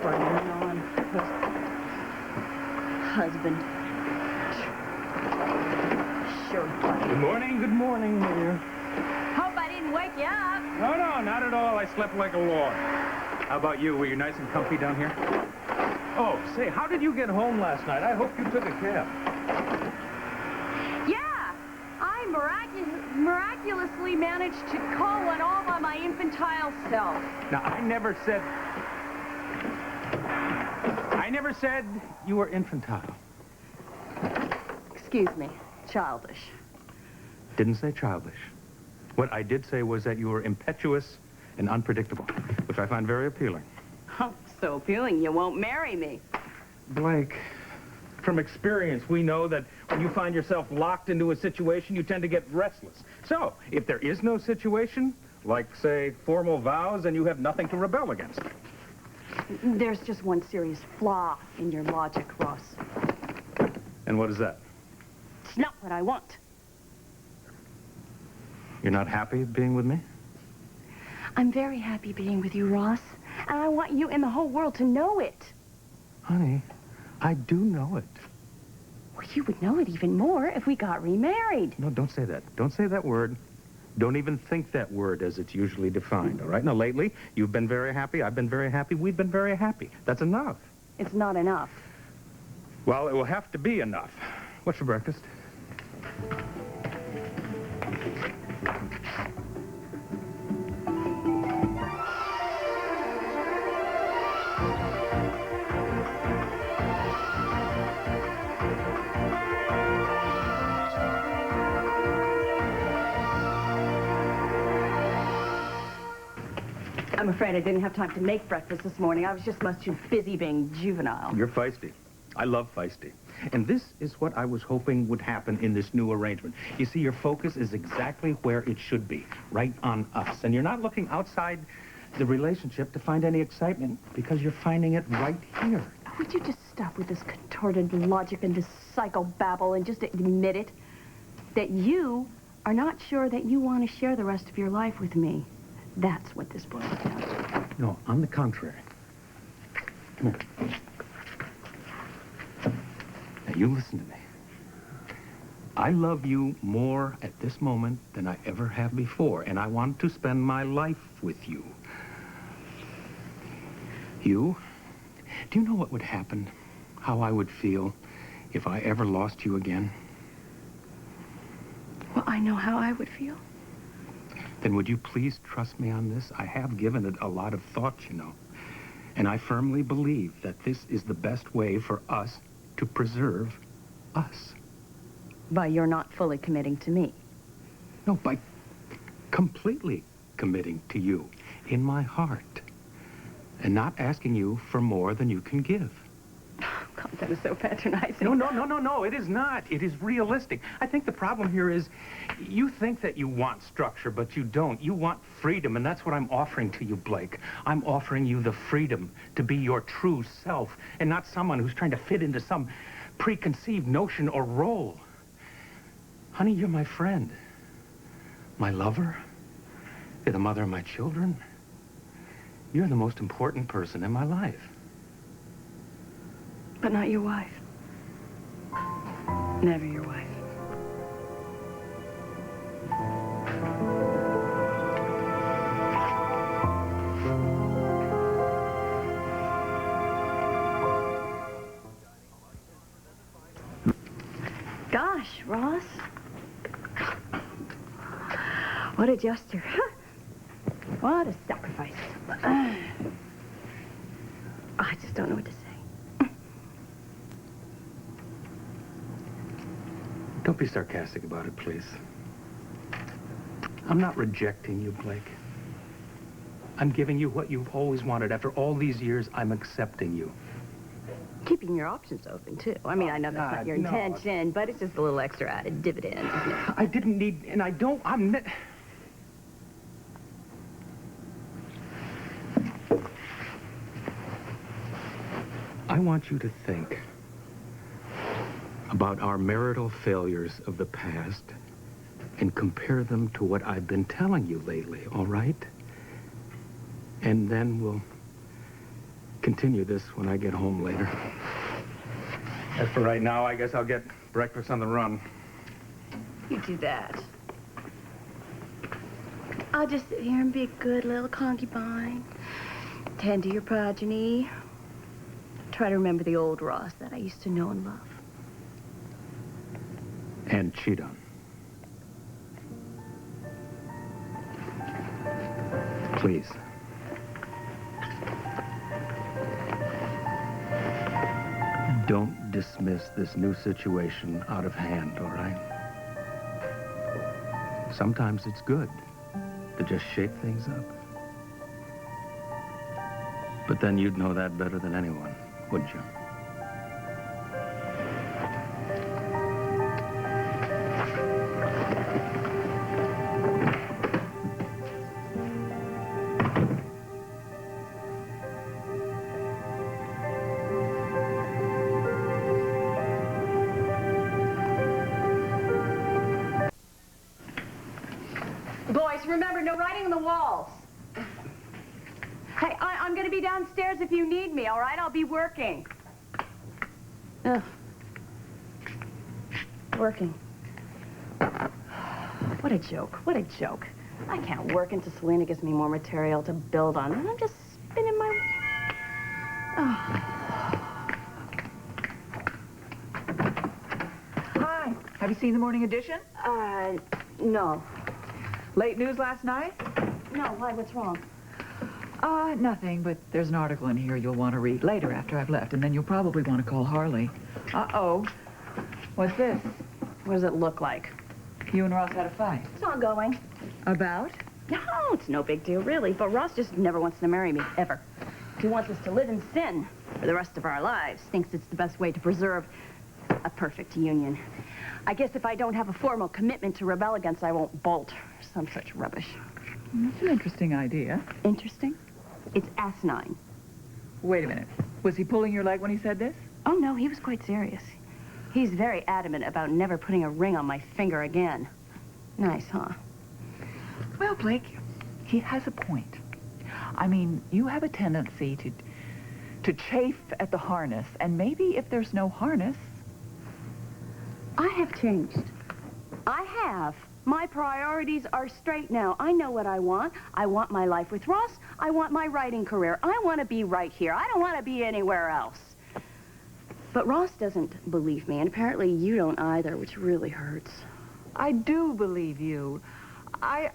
for your non-husband. Sure, buddy. Good morning, dear. Hope I didn't wake you up. No, not at all. I slept like a log. How about you? Were you nice and comfy down here? Oh, say, how did you get home last night? I hope you took a cab. Yeah, I miraculously managed to call one all by my infantile self. Now, I never said you were infantile. Excuse me, childish. Didn't say childish. What I did say was that you were impetuous and unpredictable, which I find very appealing. Oh, so appealing you won't marry me. Blake, from experience, we know that when you find yourself locked into a situation, you tend to get restless. So, if there is no situation, like, say, formal vows, then you have nothing to rebel against. There's just one serious flaw in your logic, Ross. And what is that? It's not what I want. You're not happy being with me? I'm very happy being with you, Ross. And I want you and the whole world to know it. Honey, I do know it. Well, you would know it even more if we got remarried. No, don't say that. Don't say that word. Don't even think that word as it's usually defined, all right? Now, lately, you've been very happy, I've been very happy, we've been very happy. That's enough. It's not enough. Well, it will have to be enough. What's for breakfast? I'm afraid I didn't have time to make breakfast this morning. I was just much too busy being juvenile. You're feisty. I love feisty. And this is what I was hoping would happen in this new arrangement. You see, your focus is exactly where it should be, right on us. And you're not looking outside the relationship to find any excitement because you're finding it right here. Would you just stop with this contorted logic and this psychobabble and just admit it? That you are not sure that you want to share the rest of your life with me. That's what this boils down to. No, on the contrary. Come here. Now, you listen to me. I love you more at this moment than I ever have before, and I want to spend my life with you. Do you know what would happen? How I would feel if I ever lost you again? Well, I know how I would feel. Then would you please trust me on this? I have given it a lot of thought, you know. And I firmly believe that this is the best way for us to preserve us. By you're not fully committing to me. No, by completely committing to you in my heart and not asking you for more than you can give. God, that is so patronizing. No, it is not. It is realistic. I think the problem here is you think that you want structure, but you don't. You want freedom, and that's what I'm offering to you, Blake. I'm offering you the freedom to be your true self and not someone who's trying to fit into some preconceived notion or role. Honey, you're my friend, my lover. You're the mother of my children. You're the most important person in my life. But not your wife. Never your wife. Gosh, Ross. What a gesture. What a sacrifice. I just don't know what to say. Don't be sarcastic about it, please. I'm not rejecting you, Blake. I'm giving you what you've always wanted. After all these years, I'm accepting you. Keeping your options open, too. I mean, I know that's not your intention, but it's just a little extra added dividend, isn't it? I didn't need, and I don't, I want you to think about our marital failures of the past and compare them to what I've been telling you lately, all right? And then we'll continue this when I get home later. As for right now, I guess I'll get breakfast on the run. You do that. I'll just sit here and be a good little concubine. Tend to your progeny. Try to remember the old Ross that I used to know and love. And cheat on. Please. Don't dismiss this new situation out of hand, all right? Sometimes it's good to just shake things up. But then you'd know that better than anyone, wouldn't you? Boys, remember, no writing on the walls. Hey, I'm going to be downstairs if you need me, all right? I'll be working. Ugh. Working. What a joke. What a joke. I can't work until Selena gives me more material to build on. And I'm just spinning my... Oh. Hi. Have you seen the morning edition? No. Late news last night? No, why? What's wrong? Nothing, but there's an article in here you'll want to read later after I've left, and then you'll probably want to call Harley. Uh-oh. What's this? What does it look like? You and Ross had a fight. It's ongoing. About? No, it's no big deal, really. But Ross just never wants to marry me, ever. He wants us to live in sin for the rest of our lives. Thinks it's the best way to preserve a perfect union. I guess if I don't have a formal commitment to rebel against, I won't bolt. Some such rubbish. That's an interesting idea. Interesting? It's asinine. Wait a minute. Was he pulling your leg when he said this? Oh, no, he was quite serious. He's very adamant about never putting a ring on my finger again. Nice, huh? Well, Blake, he has a point. I mean, you have a tendency to chafe at the harness, and maybe if there's no harness... I have changed. I have. My priorities are straight now. I know what I want. I want my life with Ross. I want my writing career. I want to be right here. I don't want to be anywhere else. But Ross doesn't believe me, and apparently you don't either, which really hurts. I do believe you. I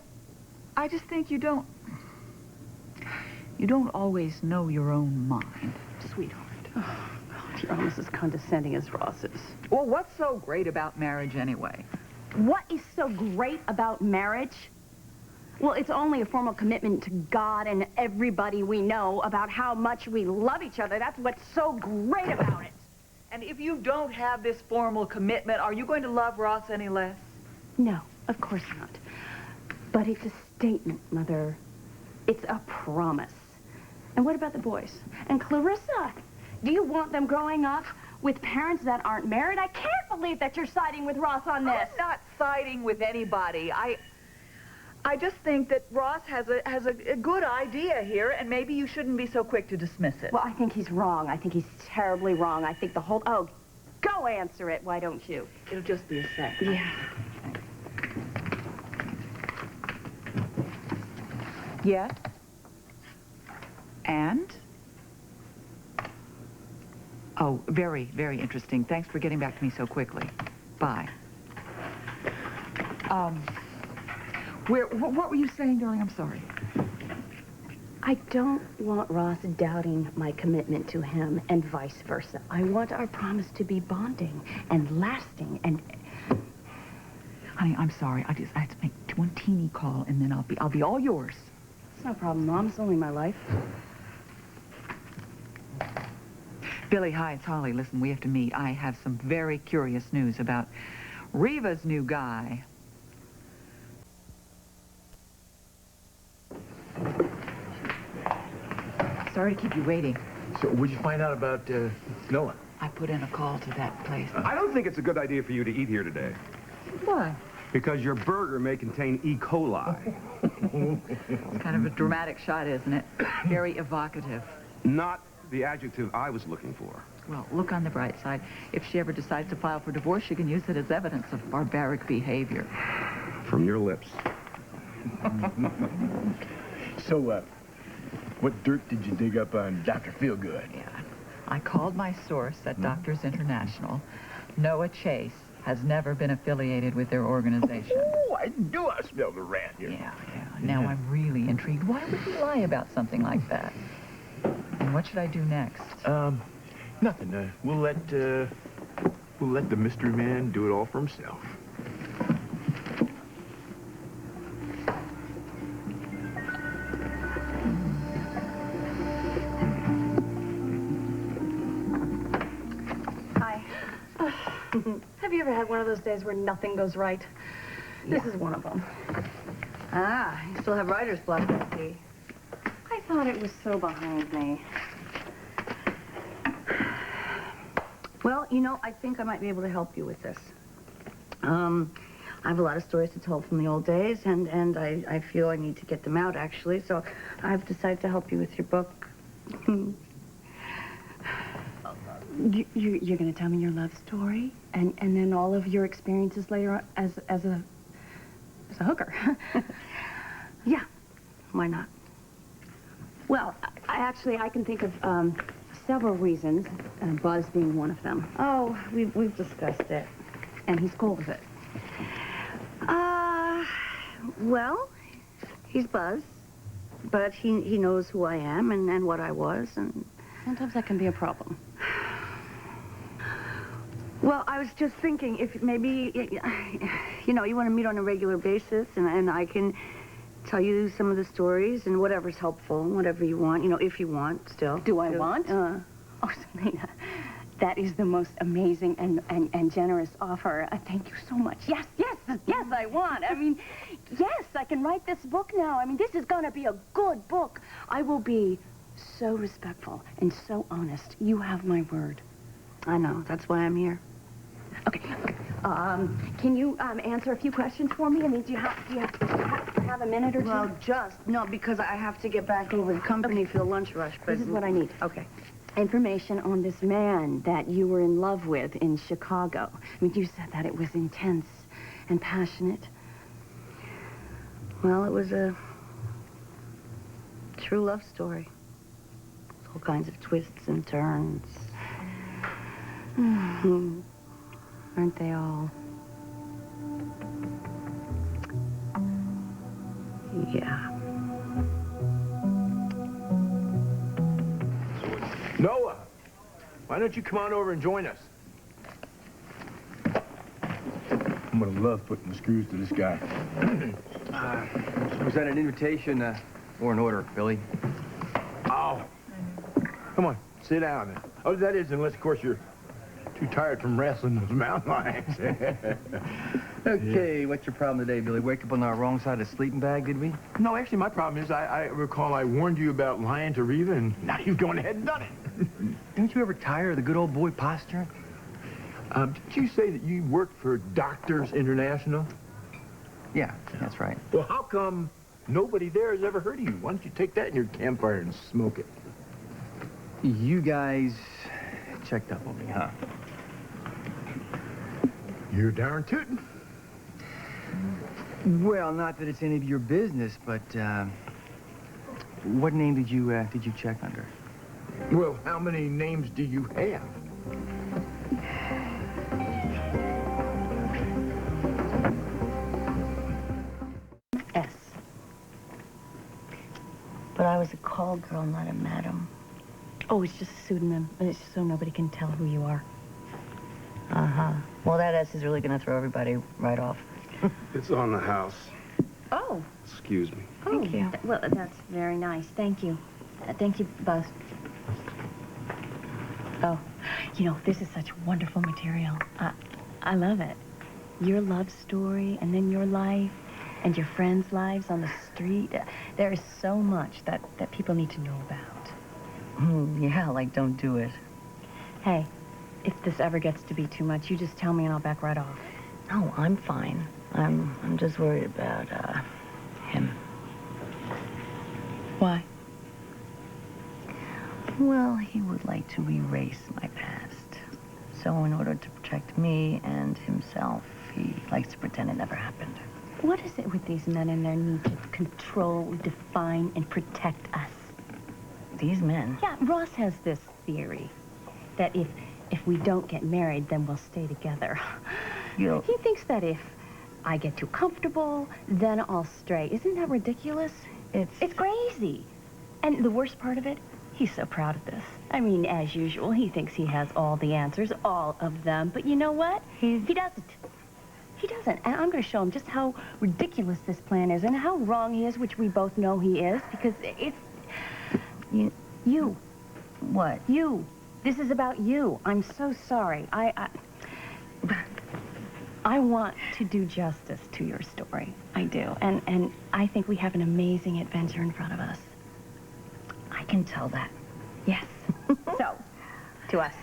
just think you don't always know your own mind. Sweetheart. Oh, God, you're almost as condescending as Ross is. Well, what's so great about marriage anyway? What is so great about marriage? Well, it's only a formal commitment to God and everybody we know about how much we love each other. That's what's so great about it. And if you don't have this formal commitment, are you going to love Ross any less? No, of course not. But it's a statement, Mother. It's a promise. And what about the boys? And Clarissa? Do you want them growing up with parents that aren't married? I can't believe that you're siding with Ross on this. I'm not siding with anybody. I just think that Ross has a good idea here, and maybe you shouldn't be so quick to dismiss it. Well, I think he's wrong. I think he's terribly wrong. I think the whole... Oh, go answer it. Why don't you? It'll just be a sec. Yeah. Yes? And? Oh, very, very interesting. Thanks for getting back to me so quickly. Bye. What were you saying, darling? I'm sorry. I don't want Ross doubting my commitment to him and vice versa. I want our promise to be bonding and lasting and... Honey, I'm sorry. I have to make one teeny call, and then I'll be all yours. It's no problem, Mom. It's only my life. Billy, hi, it's Holly. Listen, we have to meet. I have some very curious news about Reva's new guy. Sorry to keep you waiting. So, what'd you find out about Noah? I put in a call to that place. I don't think it's a good idea for you to eat here today. Why? Because your burger may contain E. coli. It's kind of a dramatic shot, isn't it? Very evocative. Not the adjective I was looking for. Well, look on the bright side. If she ever decides to file for divorce, she can use it as evidence of barbaric behavior. From your lips. So, what dirt did you dig up on Dr. Feelgood? Yeah. I called my source at Doctors International. Noah Chase has never been affiliated with their organization. Oh, I knew I smelled a rat here. Yeah. Now I'm really intrigued. Why would he lie about something like that? And what should I do next? Nothing. We'll let the mystery man do it all for himself. Hi. Have you ever had one of those days where nothing goes right? This is one of them. Ah, you still have writer's block, I see. I thought it was so behind me. Well, you know, I think I might be able to help you with this. I have a lot of stories to tell from the old days, and I feel I need to get them out, actually, so I've decided to help you with your book. You're going to tell me your love story? And then all of your experiences later on as a hooker? Yeah, why not? Well, I can think of several reasons, Buzz being one of them. Oh, we've discussed it. And he's cool with it. Well, he's Buzz, but he knows who I am and what I was, and... Sometimes that can be a problem. Well, I was just thinking if maybe, you know, you want to meet on a regular basis, and I can tell you some of the stories and whatever's helpful, whatever you want, you know, if you want still. Do I want? Oh, Selena, that is the most amazing and generous offer. Thank you so much. Yes, I want. I mean, yes, I can write this book now. I mean, this is going to be a good book. I will be so respectful and so honest. You have my word. I know. That's why I'm here. Okay. Can you answer a few questions for me? I mean, do you have a minute or two? Well, no, because I have to get back over to company for the lunch rush. But This is what I need. Okay. Information on this man that you were in love with in Chicago. I mean, you said that it was intense and passionate. Well, it was a true love story. All kinds of twists and turns. Aren't they all? Yeah. Noah, why don't you come on over and join us? I'm gonna love putting the screws to this guy. Was that an invitation or an order, Billy? Oh. Come on, sit down. Oh, that is, unless, of course, you're too tired from wrestling those mountain lions. Okay, what's your problem today, Billy? Wake up on the wrong side of the sleeping bag, did we? No, actually, my problem is I recall I warned you about lying to Reva, and now you've gone ahead and done it. Don't you ever tire of the good old boy posture? Did you say that you worked for Doctors International? Yeah, that's right. Well, how come nobody there has ever heard of you? Why don't you take that in your campfire and smoke it? You guys checked up on me, huh? You're darn tootin'. Well, not that it's any of your business, but what name did you check under? Well, how many names do you have? S. But I was a call girl, not a madam. Oh, it's just a pseudonym. It's just so nobody can tell who you are. Uh-huh. Well, that S is really going to throw everybody right off. It's on the house. Oh. Excuse me. Thank you. Well, that's very nice. Thank you. Thank you, Buzz. Oh, you know, this is such wonderful material. I love it. Your love story, and then your life, and your friends' lives on the street. There is so much that people need to know about. Yeah, like, don't do it. Hey, if this ever gets to be too much, you just tell me and I'll back right off. No, I'm fine. I'm just worried about, him. Why? Well, he would like to erase my past. So in order to protect me and himself, he likes to pretend it never happened. What is it with these men and their need to control, define, and protect us? These men. Yeah, Ross has this theory that if we don't get married, then we'll stay together. You'll... He thinks that if I get too comfortable, then I'll stray. Isn't that ridiculous? It's crazy. And the worst part of it, he's so proud of this. I mean, as usual, he thinks he has all the answers, all of them. But you know what? He doesn't. He doesn't. And I'm going to show him just how ridiculous this plan is and how wrong he is, which we both know he is, because it's... You. What? You. This is about you. I'm so sorry. I want to do justice to your story. I do. And I think we have an amazing adventure in front of us. I can tell that. Yes. So, to us.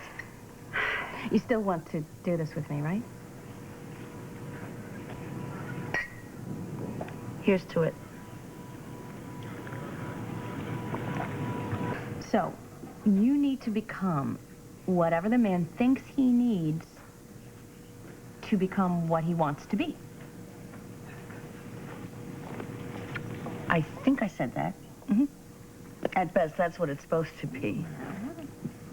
You still want to do this with me, right? Here's to it. So, you need to become whatever the man thinks he needs to become what he wants to be. I think I said that. Mm-hmm. At best, that's what it's supposed to be.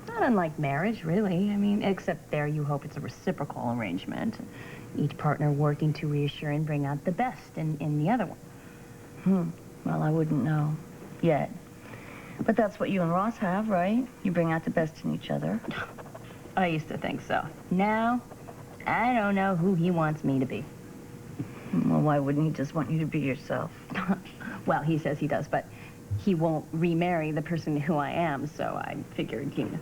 Not unlike marriage, really. I mean, except there you hope it's a reciprocal arrangement. Each partner working to reassure and bring out the best in the other one. Well, I wouldn't know yet. But that's what you and Ross have, right? You bring out the best in each other. I used to think so. Now, I don't know who he wants me to be. Well, why wouldn't he just want you to be yourself? Well, he says he does, but he won't remarry the person who I am, so I figured, you know.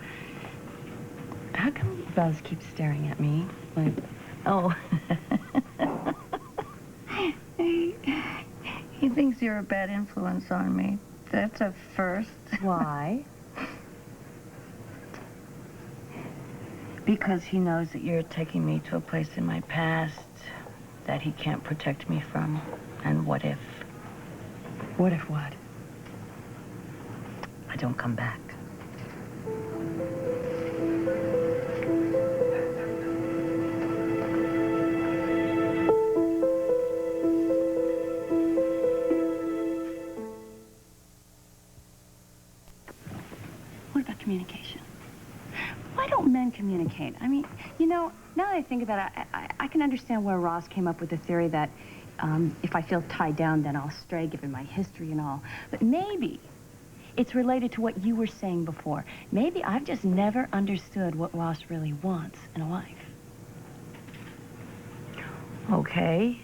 How come Buzz keeps staring at me? Like, oh. He thinks you're a bad influence on me. That's a first. why? Because he knows that you're taking me to a place in my past that he can't protect me from. And what if? What if what? I don't come back. What about communication? Why don't men communicate? I mean, you know, now that I think about it, I can understand where Ross came up with the theory that if I feel tied down, then I'll stray, given my history and all. But maybe it's related to what you were saying before. Maybe I've just never understood what Ross really wants in a wife. Okay.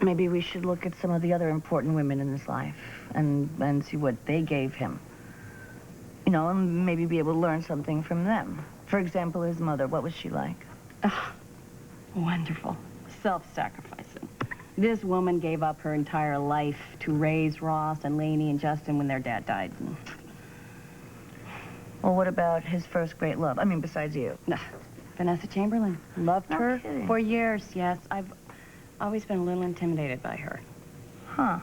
Maybe we should look at some of the other important women in his life and see what they gave him. You know, and maybe be able to learn something from them. For example, his mother, what was she like? Oh, wonderful. Self-sacrificing. This woman gave up her entire life to raise Ross and Lainey and Justin when their dad died. Well, what about his first great love? I mean, besides you. Vanessa Chamberlain. Loved No her kidding. for years, yes. I've always been a little intimidated by her. Huh.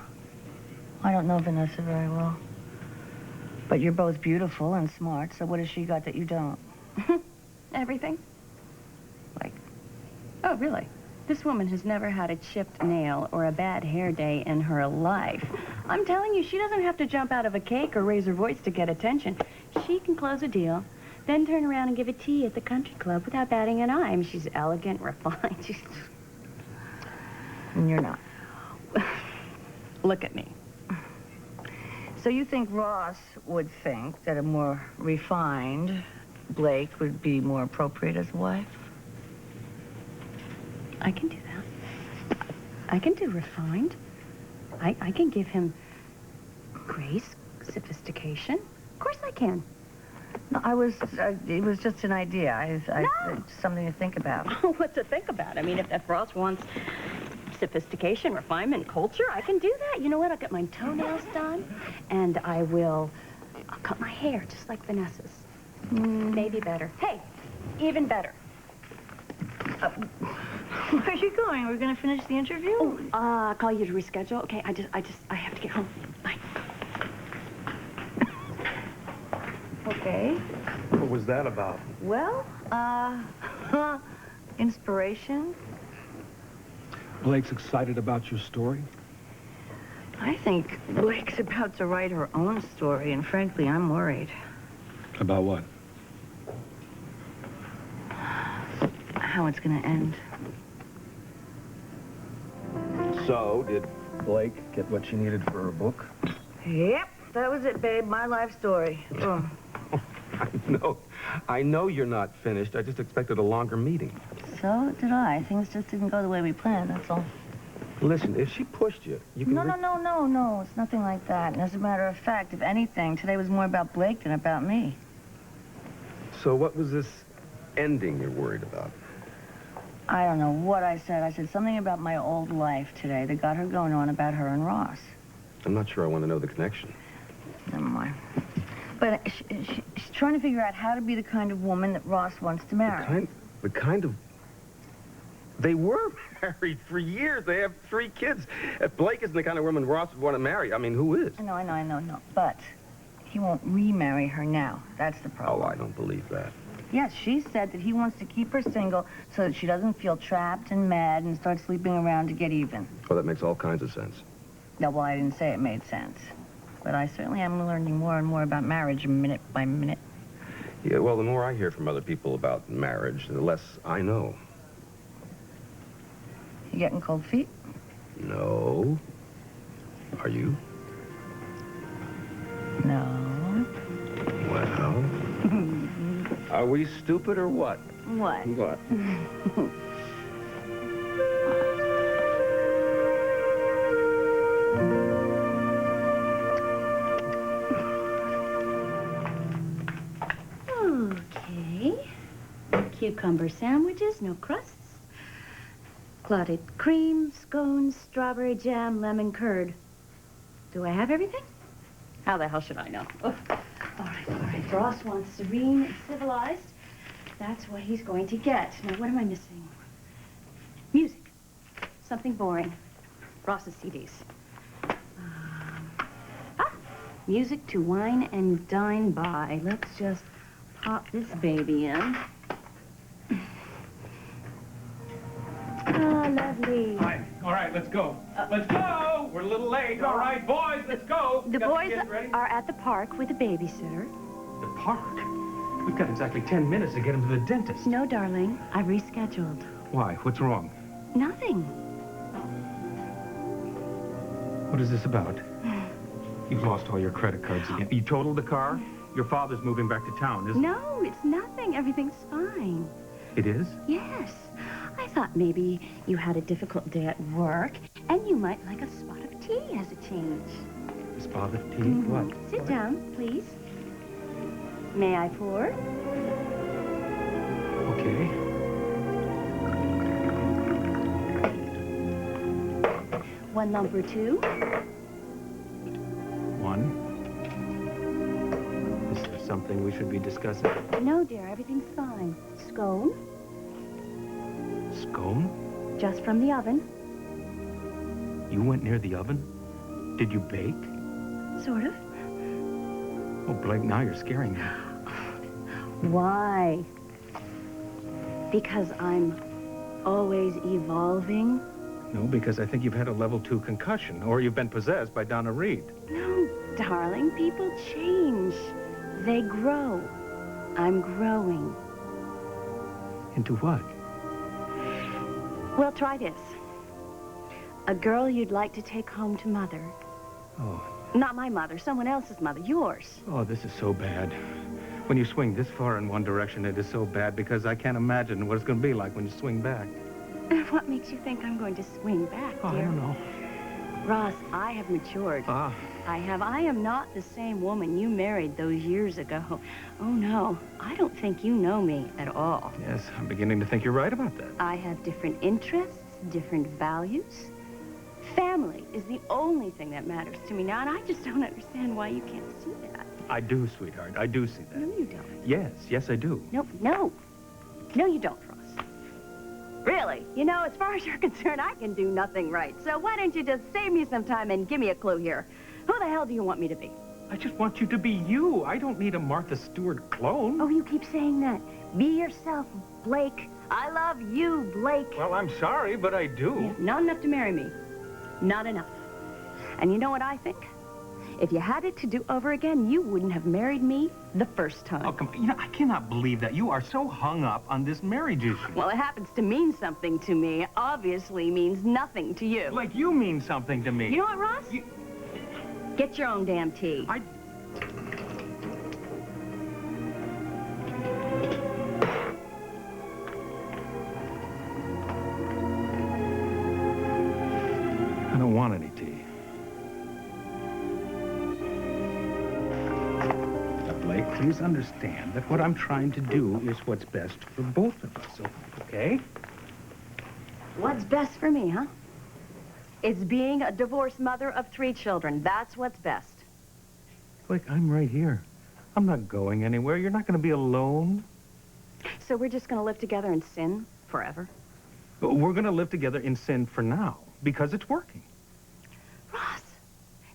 I don't know Vanessa very well. But you're both beautiful and smart, so what has she got that you don't? Everything. Like, Oh, really? This woman has never had a chipped nail or a bad hair day in her life. I'm telling you, she doesn't have to jump out of a cake or raise her voice to get attention. She can close a deal, then turn around and give a tea at the country club without batting an eye. I mean, she's elegant, refined. She's... and you're not. Look at me. So you think Ross would think that a more refined Blake would be more appropriate as a wife? I can do that. I can do refined. I can give him grace, sophistication. Of course I can. No, it was just an idea. Something to think about. What to think about? I mean, if Ross wants sophistication, refinement, culture, I can do that. You know what? I'll get my toenails done, and I'll cut my hair just like Vanessa's. Maybe better. Hey, even better. Where are you going? We're going to finish the interview? Oh, I'll call you to reschedule. Okay, I have to get home. Bye. Okay. What was that about? Well, inspiration. Blake's excited about your story? I think Blake's about to write her own story, and frankly, I'm worried. About what? How it's gonna end. So, did Blake get what she needed for her book? Yep, that was it, babe. My life story. Oh. I know you're not finished. I just expected a longer meeting. So did I. Things just didn't go the way we planned, that's all. Listen, if she pushed you, you can... No. It's nothing like that. And as a matter of fact, if anything, today was more about Blake than about me. So what was this ending you're worried about? I don't know what I said. I said something about my old life today that got her going on about her and Ross. I'm not sure I want to know the connection. Never mind. But she's trying to figure out how to be the kind of woman that Ross wants to marry. The kind of... They were married for years. They have 3 kids. If Blake isn't the kind of woman Ross would want to marry, I mean, who is? I know. But he won't remarry her now. That's the problem. Oh, I don't believe that. Yes, she said that he wants to keep her single so that she doesn't feel trapped and mad and start sleeping around to get even. Well, that makes all kinds of sense. No, well, I didn't say it made sense. But I certainly am learning more and more about marriage minute by minute. Yeah, well, the more I hear from other people about marriage, the less I know. You getting cold feet? No. Are you? No. Well... Are we stupid or what? What? What? Okay. Cucumber sandwiches, no crusts. Clotted cream, scones, strawberry jam, lemon curd. Do I have everything? How the hell should I know? Oh. All right. Ross wants serene and civilized. That's what he's going to get. Now, what am I missing? Music. Something boring. Ross's CDs. Music to wine and dine by. Let's just pop this baby in. Oh, lovely. All right, let's go. Let's go! We're a little late. All right, boys, let's go. The Got boys kids ready? are at the park with a babysitter. The park? We've got exactly 10 minutes to get him to the dentist. No, darling. I've rescheduled. Why? What's wrong? Nothing. What is this about? You've lost all your credit cards again. You totaled the car? Your father's moving back to town, isn't it? No, it's nothing. Everything's fine. It is? Yes. I thought maybe you had a difficult day at work, and you might like a spot of tea as a change. A spot of tea? What? Sit down, please. May I pour? Okay. One number 2. One. Is there something we should be discussing? No, dear, everything's fine. Scone, Scone? just from the oven. You went near the oven? Did you bake? Sort of. Oh, Blake, now you're scaring me. Why? Because I'm always evolving? No, because I think you've had a level 2 concussion, or you've been possessed by Donna Reed. No, darling, people change. They grow. I'm growing. Into what? Well, try this. A girl you'd like to take home to mother. Oh. Not my mother, someone else's mother, yours. Oh, this is so bad. When you swing this far in one direction, it is so bad because I can't imagine what it's going to be like when you swing back. What makes you think I'm going to swing back, Oh, dear? I don't know. Ross, I have matured. Ah. I have. I am not the same woman you married those years ago. Oh, no. I don't think you know me at all. Yes, I'm beginning to think you're right about that. I have different interests, different values. Family is the only thing that matters to me now, and I just don't understand why you can't see that. I do, sweetheart. I do see that. No, you don't. Yes, I do. No. No, you don't, Ross. Really? You know, as far as you're concerned, I can do nothing right. So why don't you just save me some time and give me a clue here? Who the hell do you want me to be? I just want you to be you. I don't need a Martha Stewart clone. Oh, you keep saying that. Be yourself, Blake. I love you, Blake. Well, I'm sorry, but I do. Yeah, not enough to marry me. Not enough. And you know what I think? If you had it to do over again, you wouldn't have married me the first time. Oh, come on. You know, I cannot believe that. You are so hung up on this marriage issue. Well, it happens to mean something to me. Obviously means nothing to you. Like you mean something to me. You know what, Ross? Get your own damn tea. I don't want any tea. Now, Blake, please understand that what I'm trying to do is what's best for both of us, okay? What's best for me, huh? It's being a divorced mother of 3 children. That's what's best. Blake, I'm right here. I'm not going anywhere. You're not going to be alone. So we're just going to live together and sin forever? We're going to live together in sin for now because it's working. Ross,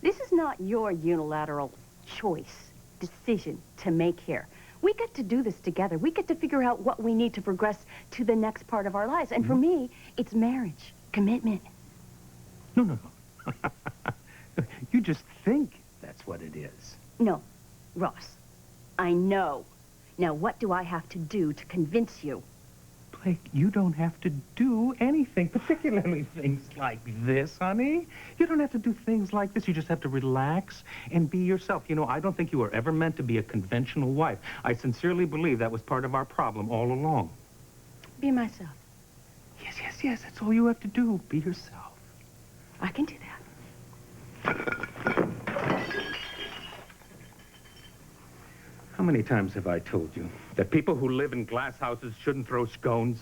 this is not your unilateral choice, decision to make here. We get to do this together. We get to figure out what we need to progress to the next part of our lives. And for me, it's marriage, commitment. No. You just think that's what it is. No, Ross, I know. Now, what do I have to do to convince you? Blake, you don't have to do anything, particularly things like this, honey. You don't have to do things like this. You just have to relax and be yourself. You know, I don't think you were ever meant to be a conventional wife. I sincerely believe that was part of our problem all along. Be myself. Yes. That's all you have to do. Be yourself. I can do that. How many times have I told you that people who live in glass houses shouldn't throw scones?